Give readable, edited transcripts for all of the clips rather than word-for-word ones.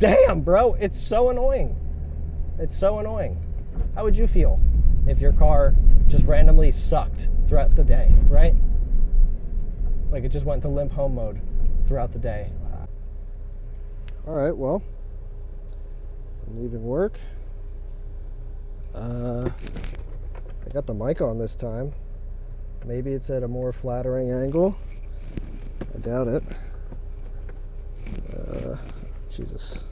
damn, bro, it's so annoying. It's so annoying. How would you feel if your car just randomly sucked throughout the day, right? Like it just went to limp home mode throughout the day. All right, well, I'm leaving work. I got the mic on this time. Maybe it's at a more flattering angle. I doubt it. Jesus.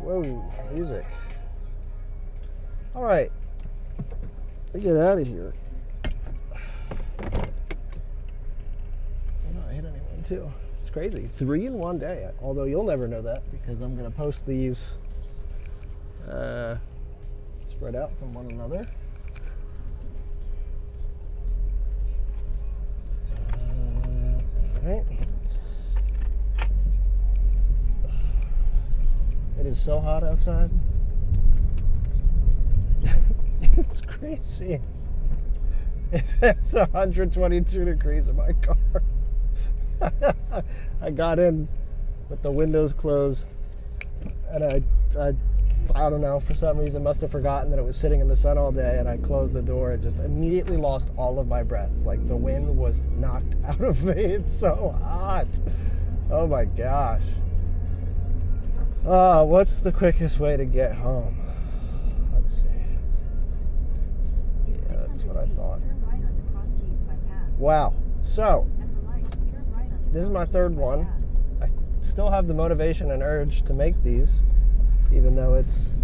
Whoa, music. All right, let me get out of here. I hit anyone too. It's crazy. 3 in one day. Although you'll never know that because I'm gonna post these spread out from one another. All right. It is so hot outside. It's crazy. It's 122 degrees in my car. I got in with the windows closed, and I don't know, for some reason must have forgotten that it was sitting in the sun all day, and I closed the door and just immediately lost all of my breath. Like the wind was knocked out of me. It's so hot. Oh my gosh. What's the quickest way to get home? Let's see. Yeah, that's what I thought. Wow. So, this is my third one. I still have the motivation and urge to make these, even though it's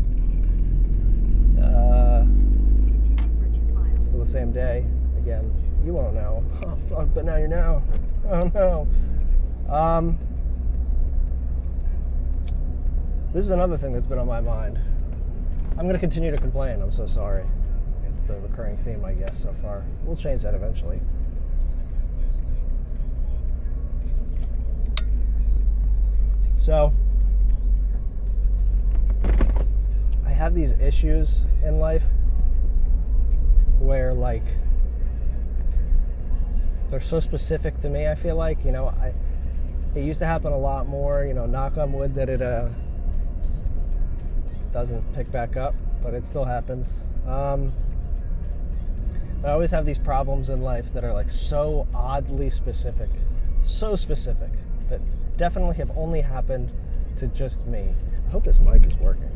still the same day. Again, you won't know. Oh, fuck, but now you know. Oh, no. This is another thing that's been on my mind. I'm going to continue to complain. I'm so sorry. It's the recurring theme, I guess, so far. We'll change that eventually. So, I have these issues in life where, like, they're so specific to me, I feel like. You know, it used to happen a lot more, you know, knock on wood that it doesn't pick back up, but it still happens. I always have these problems in life that are like so oddly specific, so specific, that definitely have only happened to just me. I hope this mic is working.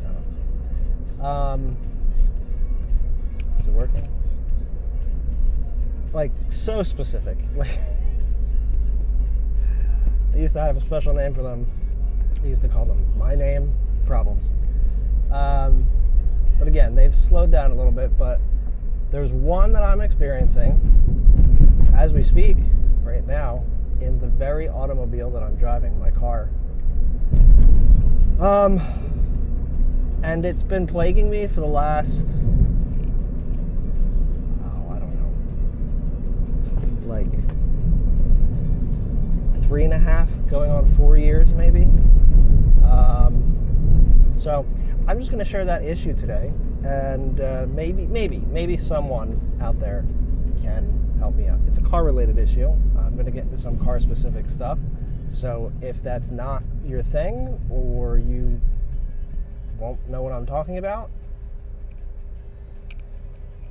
Is it working? Like, so specific. Like, I used to have a special name for them. I used to call them my name problems. But again, they've slowed down a little bit, but there's one that I'm experiencing as we speak right now in the very automobile that I'm driving, my car. And it's been plaguing me for the last, I don't know, like 3.5, going on 4 years maybe. So I'm just going to share that issue today, and maybe someone out there can help me out. It's a car-related issue. I'm going to get into some car-specific stuff. So if that's not your thing, or you won't know what I'm talking about,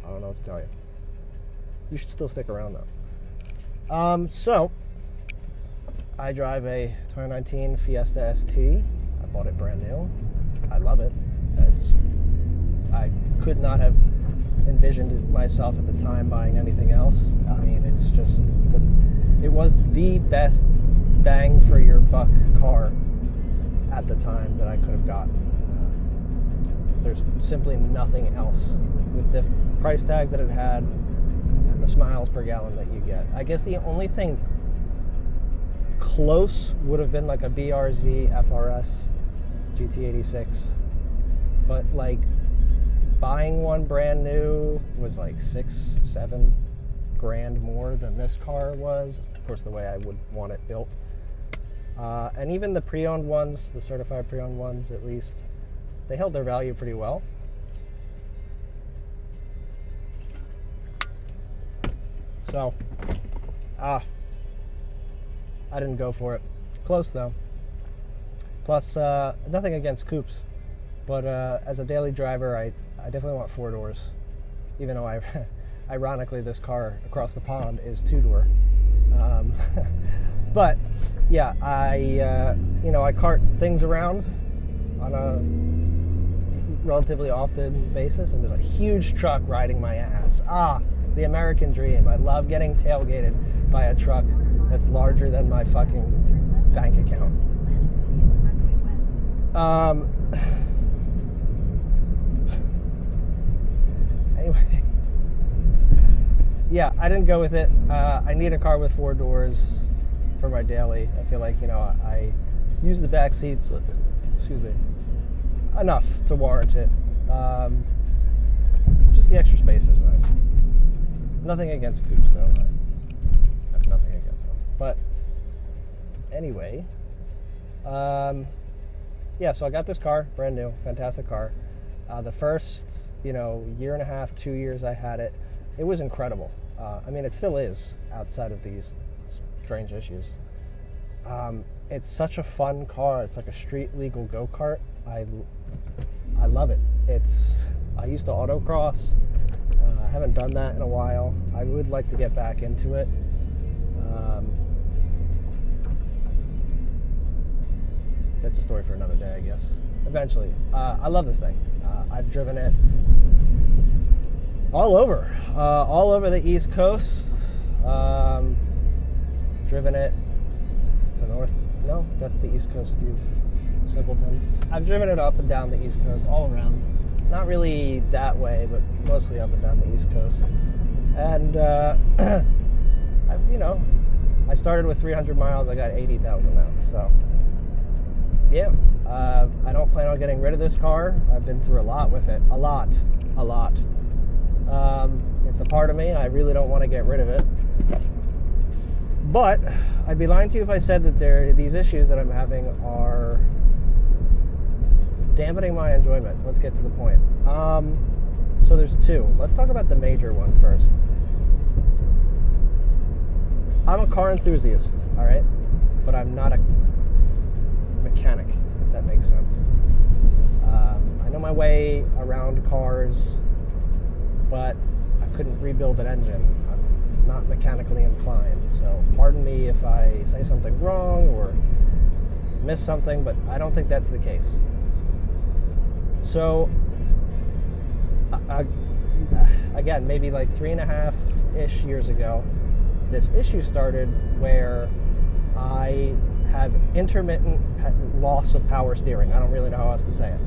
I don't know what to tell you. You should still stick around though. So I drive a 2019 Fiesta ST. I bought it brand new. I love it. I could not have envisioned myself at the time buying anything else. I mean, it's just it was the best bang for your buck car at the time that I could have gotten. There's simply nothing else with the price tag that it had and the miles per gallon that you get. I guess the only thing close would have been like a BRZ FRS GT86, but like buying one brand new was like $6-7 grand more than this car was. Of course, the way I would want it built. And even the pre-owned ones, the certified pre-owned ones at least, they held their value pretty well. So, I didn't go for it. close though. Plus, nothing against coupes, but as a daily driver, I definitely want 4 doors. Even though ironically, this car across the pond is 2-door. But yeah, I cart things around on a relatively often basis, and there's a huge truck riding my ass. The American dream. I love getting tailgated by a truck that's larger than my fucking bank account. Anyway, yeah, I didn't go with it. I need a car with 4 doors for my daily. I feel like, I use the back seats, enough to warrant it. Just the extra space is nice. Nothing against coupes, though. I have nothing against them. But anyway, yeah, so I got this car, brand new, fantastic car. The first, year and a half, 2 years I had it, it was incredible. It still is, outside of these strange issues. It's such a fun car. It's like a street legal go-kart. I love it. I used to autocross. I haven't done that in a while. I would like to get back into it. That's a story for another day, I guess. Eventually. I love this thing. I've driven it all over the East Coast. Driven it to North. No, that's the East Coast, you simpleton. I've driven it up and down the East Coast, all around. Not really that way, but mostly up and down the East Coast. And I started with 300 miles. I got 80,000 now. So yeah, I don't plan on getting rid of this car. I've been through a lot with it. A lot. It's a part of me. I really don't want to get rid of it. But I'd be lying to you if I said that these issues that I'm having are dampening my enjoyment. Let's get to the point. So there's 2. Let's talk about the major one first. I'm a car enthusiast, all right? But I'm not a mechanic, if that makes sense. I know my way around cars, but I couldn't rebuild an engine. I'm not mechanically inclined, so pardon me if I say something wrong or miss something, but I don't think that's the case. So, again, maybe like 3.5-ish years ago, this issue started where I have intermittent loss of power steering. I don't really know how else to say it.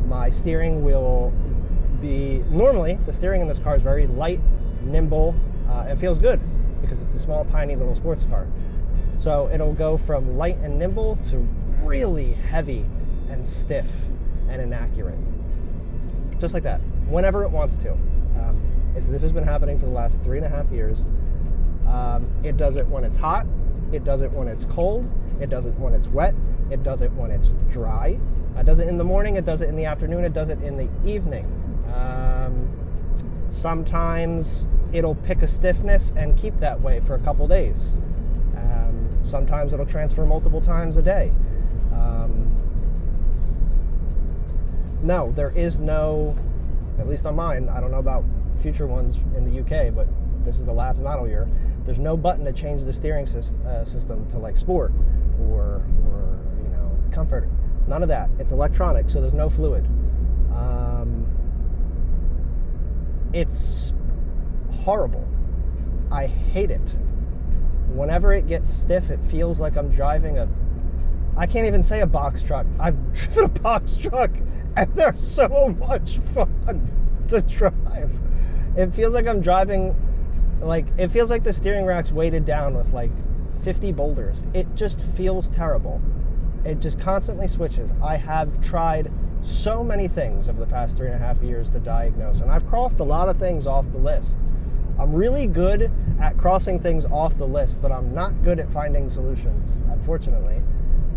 My steering will be, normally, the steering in this car is very light, nimble, and feels good because it's a small, tiny little sports car. So it'll go from light and nimble to really heavy and stiff and inaccurate. Just like that, whenever it wants to. This has been happening for the last 3.5 years. It does it when it's hot. It does it when it's cold. It does it when it's wet. It does it when it's dry. It does it in the morning. It does it in the afternoon. It does it in the evening. Sometimes it'll pick a stiffness and keep that way for a couple days. Sometimes it'll transfer multiple times a day. No, there is no, at least on mine, I don't know about future ones in the UK, but this is the last model year. There's no button to change the steering system to like sport or comfort. None of that. It's electronic, so there's no fluid. It's horrible. I hate it. Whenever it gets stiff, it feels like I'm driving I can't even say a box truck. I've driven a box truck, and they're so much fun to drive. It feels like I'm driving, it feels like the steering rack's weighted down with 50 boulders. It just feels terrible. It just constantly switches. I have tried so many things over the past 3.5 years to diagnose, and I've crossed a lot of things off the list. I'm really good at crossing things off the list, but I'm not good at finding solutions, unfortunately.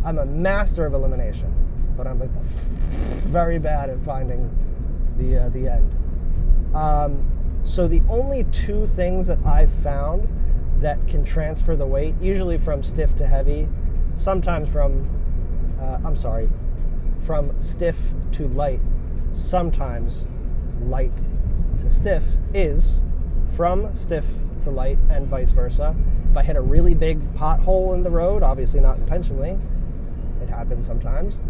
I'm a master of elimination, but I'm very bad at finding the end. So the only 2 things that I've found that can transfer the weight, usually from stiff to heavy, sometimes from stiff to light, sometimes light to stiff, is from stiff to light and vice versa. If I hit a really big pothole in the road, obviously not intentionally, it happens sometimes.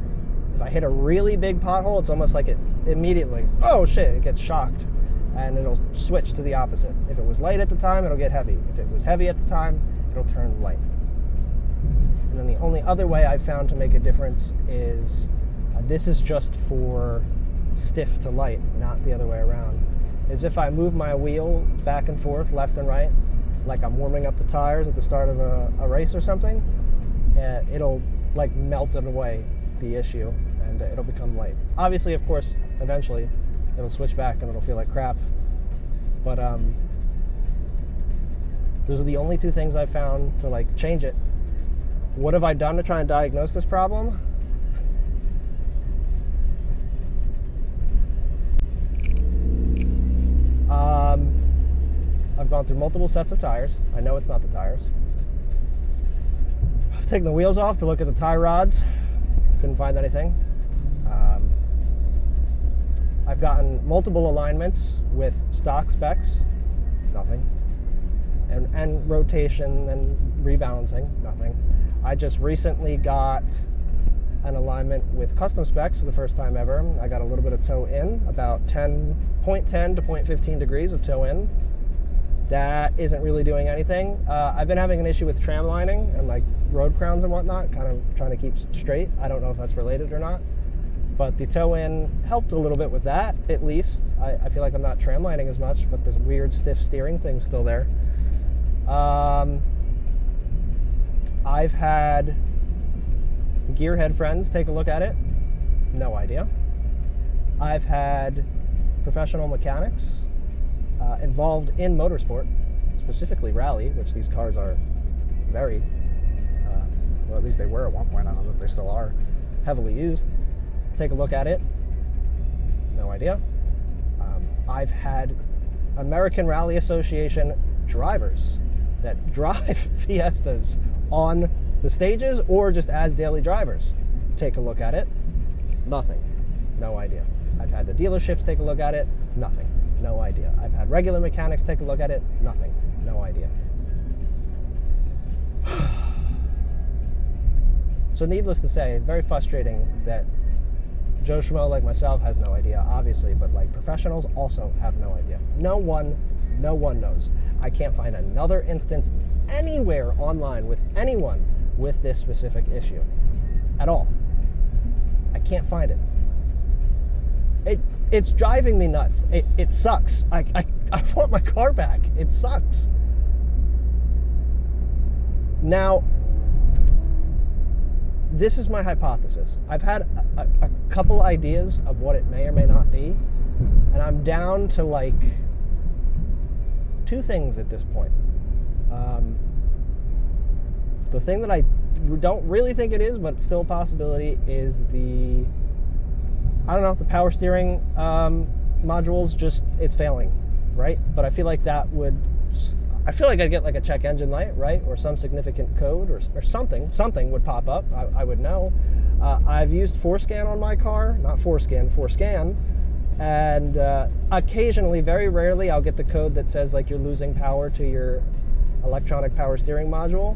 If I hit a really big pothole, it's almost like it immediately, oh shit, it gets shocked and it'll switch to the opposite. If it was light at the time, it'll get heavy. If it was heavy at the time, it'll turn light. And then the only other way I've found to make a difference is, this is just for stiff to light, not the other way around, is if I move my wheel back and forth, left and right, like I'm warming up the tires at the start of a race or something, it'll like melt it away, the issue, and it'll become light. Obviously, of course, eventually it'll switch back and it'll feel like crap. But those are the only two things I've found to like change it. What have I done to try and diagnose this problem? I've gone through multiple sets of tires. I know it's not the tires. I've taken the wheels off to look at the tie rods. Couldn't find anything. I've gotten multiple alignments with stock specs. Nothing. And rotation and rebalancing. Nothing. I just recently got an alignment with custom specs for the first time ever. I got a little bit of toe in, about 0.10 to 0.15 degrees of toe in. That isn't really doing anything. I've been having an issue with tram lining and like road crowns and whatnot, kind of trying to keep straight. I don't know if that's related or not, but the toe in helped a little bit with that, at least. I feel like I'm not tram lining as much, but this weird stiff steering thing's still there. I've had gearhead friends take a look at it. No idea. I've had professional mechanics involved in motorsport, specifically rally, which these cars are very, well, at least they were at one point. I don't know if they still are, heavily used. Take a look at it. No idea. I've had American Rally Association drivers that drive Fiestas on the stages or just as daily drivers take a look at it. Nothing. No idea. I've had the dealerships take a look at it. Nothing. No idea. I've had regular mechanics take a look at it. Nothing. No idea. So needless to say, very frustrating that Joe Schmo like myself has no idea, obviously, but like professionals also have no idea. No one knows. I can't find another instance anywhere online with anyone with this specific issue at all. I can't find it. It's driving me nuts. It sucks. I want my car back. It sucks. Now, this is my hypothesis. I've had a couple ideas of what it may or may not be, and I'm down to like two things at this point. The thing that I don't really think it is, but it's still a possibility, is the power steering modules, just, it's failing, right? But I feel like I'd get like a check engine light, right? Or some significant code or something. Something would pop up. I would know. I've used ForeScan on my car, not ForeScan, ForeScan. And occasionally, very rarely, I'll get the code that says like you're losing power to your electronic power steering module.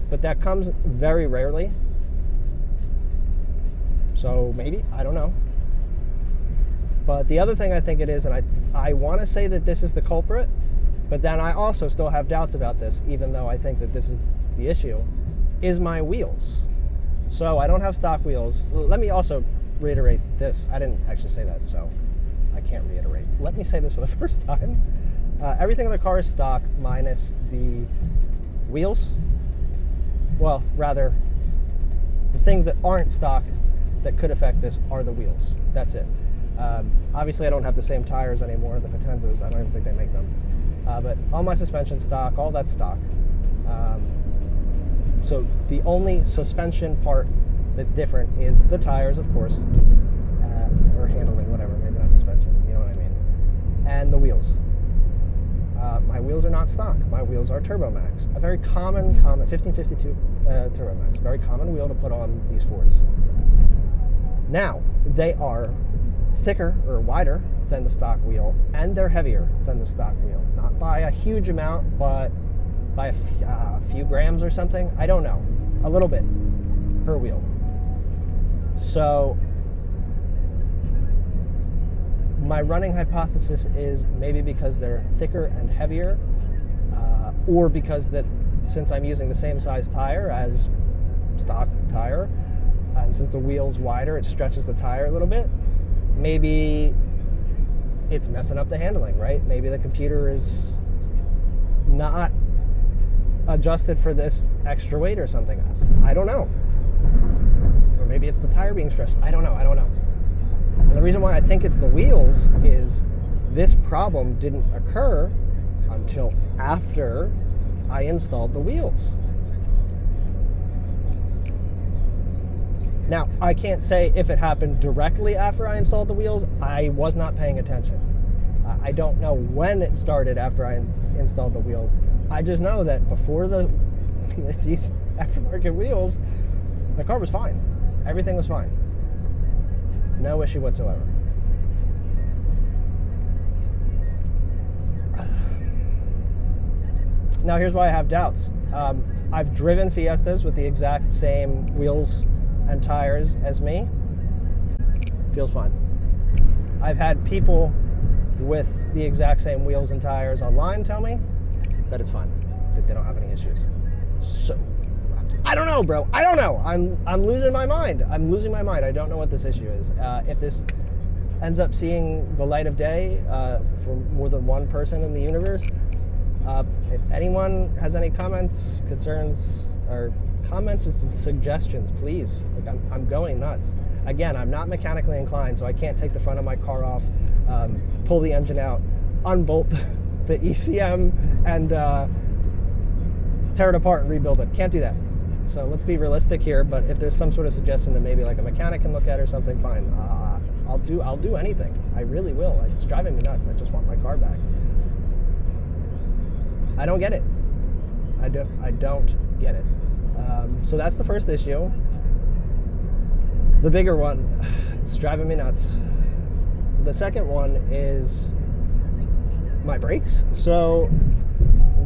But that comes very rarely. So maybe, I don't know. But the other thing I think it is, and I want to say that this is the culprit, but then I also still have doubts about this, even though I think that this is the issue, is my wheels. So I don't have stock wheels. Let me also reiterate this. I didn't actually say that, so I can't reiterate. Let me say this for the first time. Everything in the car is stock minus the wheels. Well, rather, the things that aren't stock that could affect this are the wheels. That's it. Obviously, I don't have the same tires anymore, the Potenzas. I don't even think they make them. But all my suspension stock, all that's stock. So the only suspension part that's different is the tires, of course, or handling, whatever, maybe not suspension, you know what I mean, and the wheels. My wheels are not stock. My wheels are Turbomax, a very common 1552 Turbomax, very common wheel to put on these Fords. Now, they are thicker or wider than the stock wheel, and they're heavier than the stock wheel. Not by a huge amount, but by a few grams or something. I don't know. A little bit per wheel. So my running hypothesis is maybe because they're thicker and heavier, or because that since I'm using the same size tire as stock tire, and since the wheel's wider, it stretches the tire a little bit. Maybe it's messing up the handling, right? Maybe the computer is not adjusted for this extra weight or something. I don't know. Or maybe it's the tire being stretched. I don't know. And the reason why I think it's the wheels is this problem didn't occur until after I installed the wheels. Now, I can't say if it happened directly after I installed the wheels. I was not paying attention. I don't know when it started after I installed the wheels. I just know that before these aftermarket wheels, the car was fine. Everything was fine. No issue whatsoever. Now, here's why I have doubts. I've driven Fiestas with the exact same wheels and tires as me. Feels fine. I've had people with the exact same wheels and tires online tell me that it's fine, that they don't have any issues. So, I don't know, bro. I don't know. I'm losing my mind. I don't know what this issue is. If this ends up seeing the light of day for more than one person in the universe, if anyone has any comments, concerns, or comments and suggestions, please. Like, I'm going nuts. Again, I'm not mechanically inclined, so I can't take the front of my car off, pull the engine out, unbolt the ECM, and tear it apart and rebuild it. Can't do that. So let's be realistic here, but if there's some sort of suggestion that maybe like a mechanic can look at or something, fine. I'll do anything. I really will. It's driving me nuts. I just want my car back. I don't get it. I don't get it. So that's the first issue. The bigger one, it's driving me nuts. The second one is my brakes. So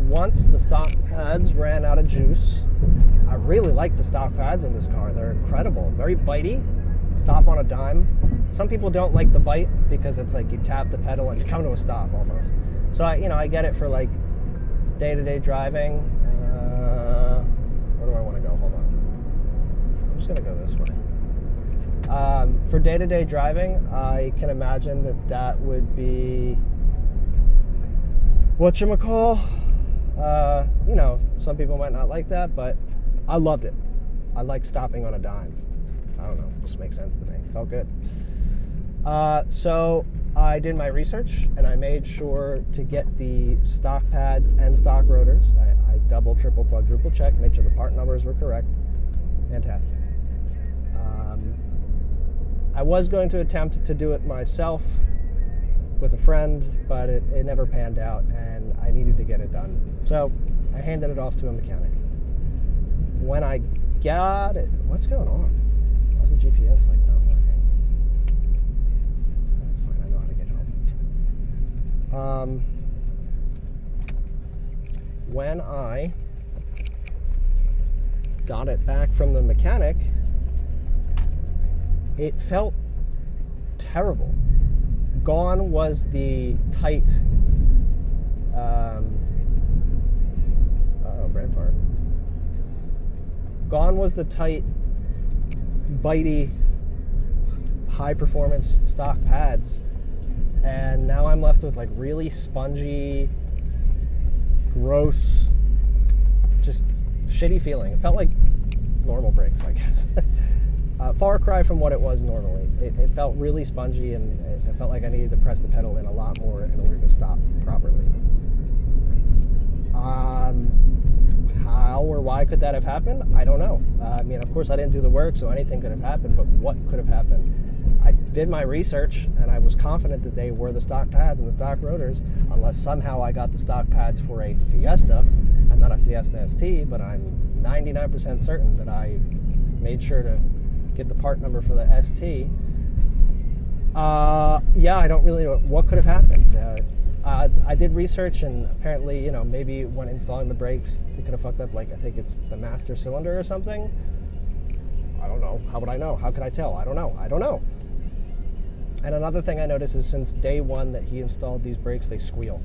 once the stock pads ran out of juice, I really like the stock pads in this car. They're incredible, very bitey, stop on a dime. Some people don't like the bite because it's like you tap the pedal and you come to a stop almost. So I get it for like day-to-day driving. Where do I want to go? Hold on. I'm just going to go this way. For day-to-day driving, I can imagine that would be whatchamacall. Some people might not like that, but I loved it. I like stopping on a dime. I don't know, it just makes sense to me. Felt good. So I did my research and I made sure to get the stock pads and stock rotors. I double, triple, quadruple checked, made sure the part numbers were correct. Fantastic. I was going to attempt to do it myself with a friend, but it never panned out and I needed to get it done. So I handed it off to a mechanic. When I got it, what's going on? Why's the GPS like not working? That's fine, I know how to get home. When I got it back from the mechanic, it felt terrible. Gone was the tight, brain fart. Gone was the tight, bitey, high performance stock pads. And now I'm left with like really spongy, gross, just shitty feeling. It felt like normal brakes, I guess. Far cry from what it was normally. It felt really spongy and it felt like I needed to press the pedal in a lot more in order to stop properly. How or why could that have happened? I don't know. Of course I didn't do the work, so anything could have happened, but what could have happened? I did my research, and I was confident that they were the stock pads and the stock rotors, unless somehow I got the stock pads for a Fiesta and not a Fiesta ST, but I'm 99% certain that I made sure to get the part number for the ST. Yeah, I don't really know what could have happened. I did research, and apparently, maybe when installing the brakes, they could have fucked up, like, I think it's the master cylinder or something. I don't know. How would I know? How could I tell? I don't know. And another thing I noticed is since day one that he installed these brakes, they squeal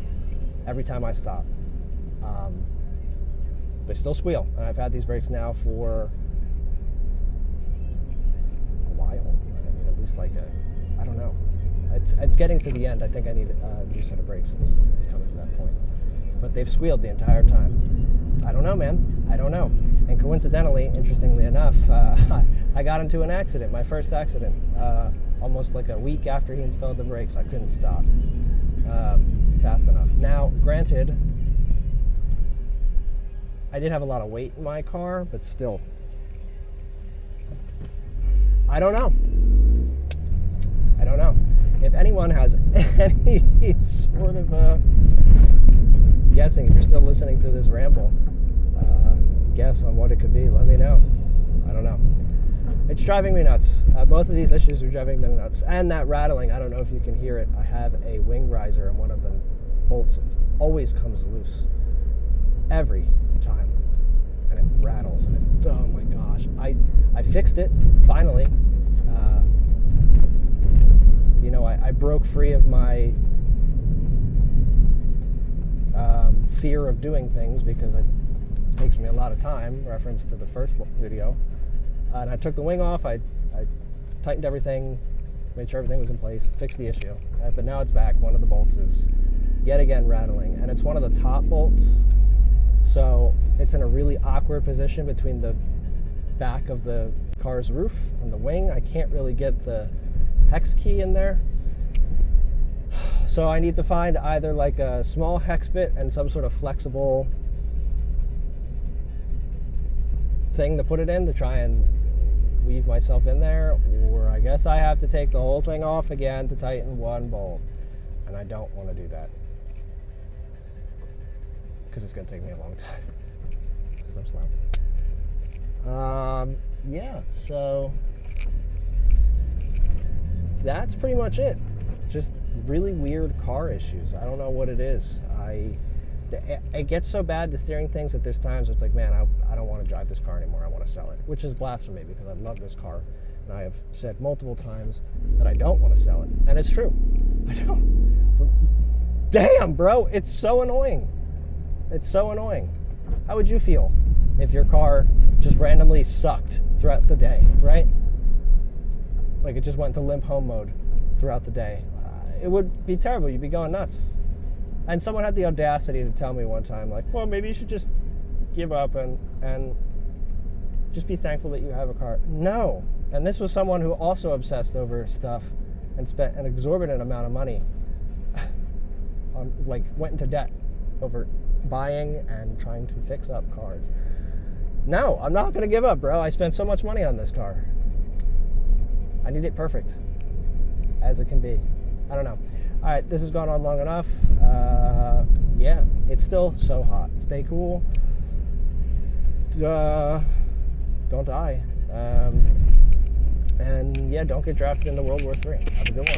every time I stop. They still squeal, and I've had these brakes now for a while. I mean, at least I don't know. It's getting to the end. I think I need a new set of brakes. It's coming to that point. But they've squealed the entire time. I don't know, man. I don't know. And coincidentally, interestingly enough, I got into an accident, my first accident, almost like a week after he installed the brakes. I couldn't stop fast enough. Now, granted, I did have a lot of weight in my car, but still, I don't know. If anyone has any sort of guessing, if you're still listening to this ramble, guess on what it could be, let me know. I don't know. It's driving me nuts. Both of these issues are driving me nuts. And that rattling, I don't know if you can hear it. I have a wing riser, and one of the bolts always comes loose. Every time. And it rattles. And oh my gosh. I fixed it, finally. I broke free of my fear of doing things because it takes me a lot of time, reference to the first video. And I took the wing off, I tightened everything, made sure everything was in place, fixed the issue. But now it's back. One of the bolts is yet again rattling, and it's one of the top bolts, so it's in a really awkward position between the back of the car's roof and the wing. I can't really get the hex key in there. So I need to find either like a small hex bit and some sort of flexible thing to put it in to try and weave myself in there, or I guess I have to take the whole thing off again to tighten one bolt, and I don't want to do that because it's going to take me a long time because I'm slow. Yeah, so that's pretty much it. Just really weird car issues. I don't know what it is. It gets so bad, the steering things, that there's times where it's like, man, I don't want to drive this car anymore. I want to sell it, which is blasphemy because I love this car. And I have said multiple times that I don't want to sell it. And it's true. I don't. Damn, bro. It's so annoying. It's so annoying. How would you feel if your car just randomly sucked throughout the day, right? Like it just went into limp home mode throughout the day. It would be terrible. You'd be going nuts. And someone had the audacity to tell me one time, like, well, maybe you should just give up and just be thankful that you have a car. No. And this was someone who also obsessed over stuff and spent an exorbitant amount of money on, like, went into debt over buying and trying to fix up cars. No, I'm not going to give up, bro. I spent so much money on this car. I need it perfect as it can be. I don't know. All right, this has gone on long enough. Yeah, it's still so hot. Stay cool. Don't die. And yeah, don't get drafted into World War III. Have a good one.